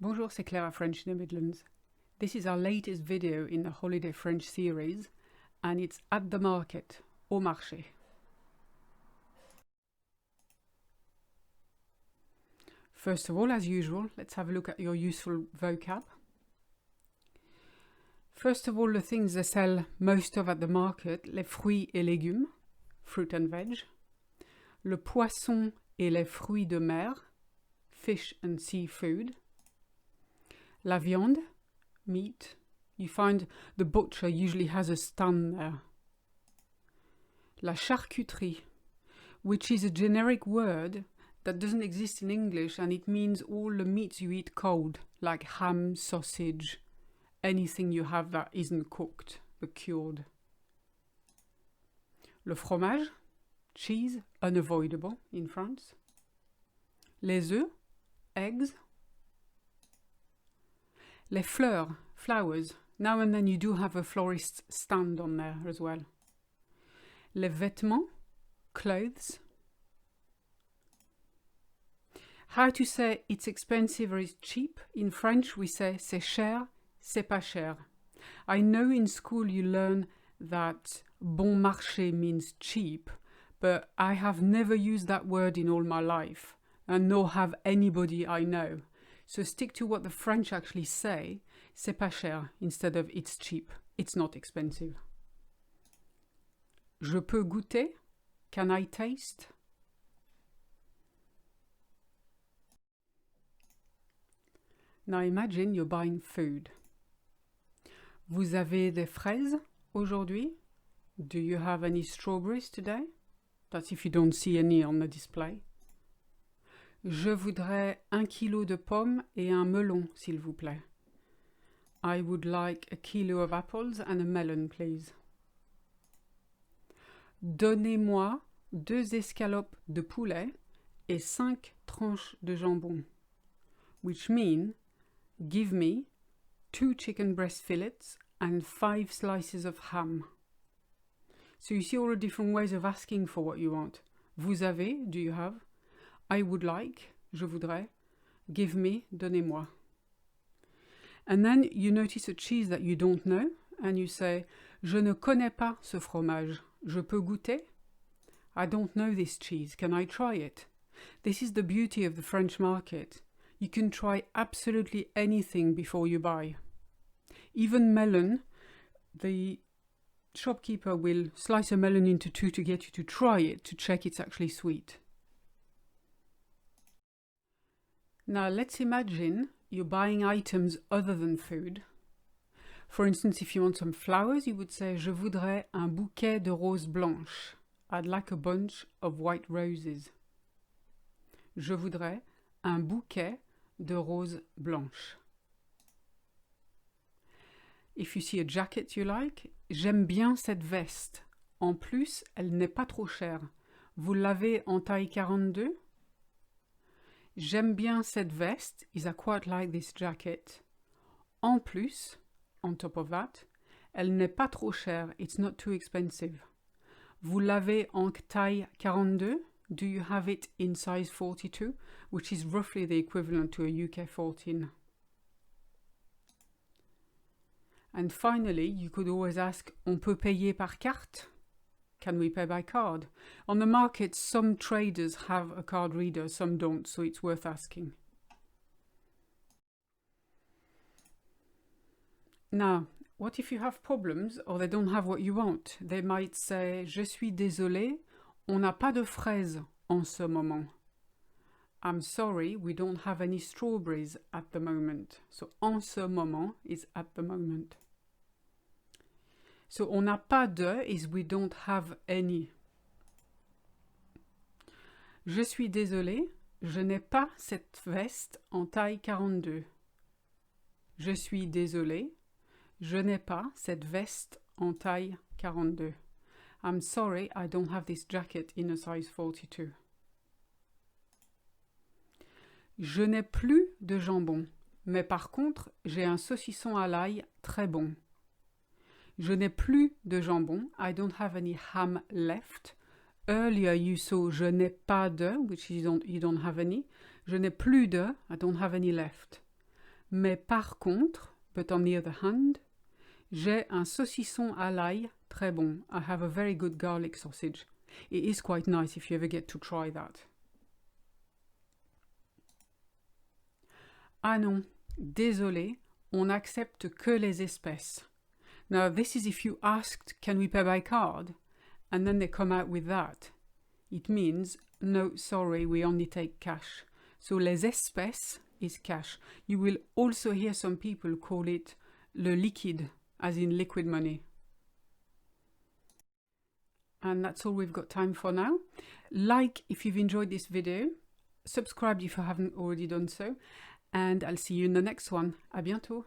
Bonjour, c'est Claire at French in the Midlands. This is our latest video in the Holiday French series, and it's at the market, au marché. First of all, as usual, let's have a look at your useful vocab. First of all, the things they sell most of at the market, les fruits et légumes, fruit and veg, le poisson et les fruits de mer, fish and seafood, la viande, meat. You find the butcher usually has a stand there. La charcuterie, which is a generic word that doesn't exist in English, and it means all the meats you eat cold, like ham, sausage, anything you have that isn't cooked but cured. Le fromage, cheese, unavoidable in France. Les œufs, eggs. Les fleurs, flowers. Now and then you do have a florist's stand on there as well. Les vêtements, clothes. How to say it's expensive or it's cheap? In French we say c'est cher, c'est pas cher. I know in school you learn that bon marché means cheap, but I have never used that word in all my life, and nor have anybody I know. So stick to what the French actually say, c'est pas cher, instead of it's cheap. It's not expensive. Je peux goûter? Can I taste? Now imagine you're buying food. Vous avez des fraises aujourd'hui? Do you have any strawberries today? That's if you don't see any on the display. Je voudrais 1 kilo de pommes et un melon, s'il vous plaît. I would like a kilo of apples and a melon, please. Donnez-moi 2 escalopes de poulet et 5 tranches de jambon. Which mean, give me 2 chicken breast fillets and 5 slices of ham. So you see all the different ways of asking for what you want. Vous avez, do you have? I would like, je voudrais. Give me, donnez-moi. And then you notice a cheese that you don't know, and you say, je ne connais pas ce fromage. Je peux goûter? I don't know this cheese. Can I try it? This is the beauty of the French market. You can try absolutely anything before you buy. Even melon, the shopkeeper will slice a melon into 2 to get you to try it, to check it's actually sweet. Now let's imagine you're buying items other than food. For instance, if you want some flowers, you would say, je voudrais un bouquet de roses blanches. I'd like a bunch of white roses. Je voudrais un bouquet de roses blanches. If you see a jacket you like, j'aime bien cette veste. En plus, elle n'est pas trop chère. Vous l'avez en taille 42? J'aime bien cette veste. Is I quite like this jacket. En plus, on top of that, elle n'est pas trop chère. It's not too expensive. Vous l'avez en taille 42? Do you have it in size 42? Which is roughly the equivalent to a UK 14. And finally, you could always ask, on peut payer par carte? Can we pay by card? On the market, some traders have a card reader, some don't, so it's worth asking. Now, what if you have problems or they don't have what you want? They might say, je suis désolé, on n'a pas de fraises en ce moment. I'm sorry, we don't have any strawberries at the moment. So, en ce moment is at the moment. So, on n'a pas de is we don't have any. Je suis désolé, je n'ai pas cette veste en taille 42. Je suis désolé, je n'ai pas cette veste en taille 42. I'm sorry, I don't have this jacket in a size 42. Je n'ai plus de jambon, mais par contre, j'ai un saucisson à l'ail très bon. Je n'ai plus de jambon. I don't have any ham left. Earlier you saw je n'ai pas de, which you don't have any. Je n'ai plus de, I don't have any left. Mais par contre, but on the other hand, j'ai un saucisson à l'ail très bon. I have a very good garlic sausage. It is quite nice if you ever get to try that. Ah non, désolé, on n'accepte que les espèces. Now this is if you asked, can we pay by card? And then they come out with that. It means, no, sorry, we only take cash. So les espèces is cash. You will also hear some people call it le liquide, as in liquid money. And that's all we've got time for now. Like if you've enjoyed this video, subscribe if you haven't already done so, and I'll see you in the next one. À bientôt.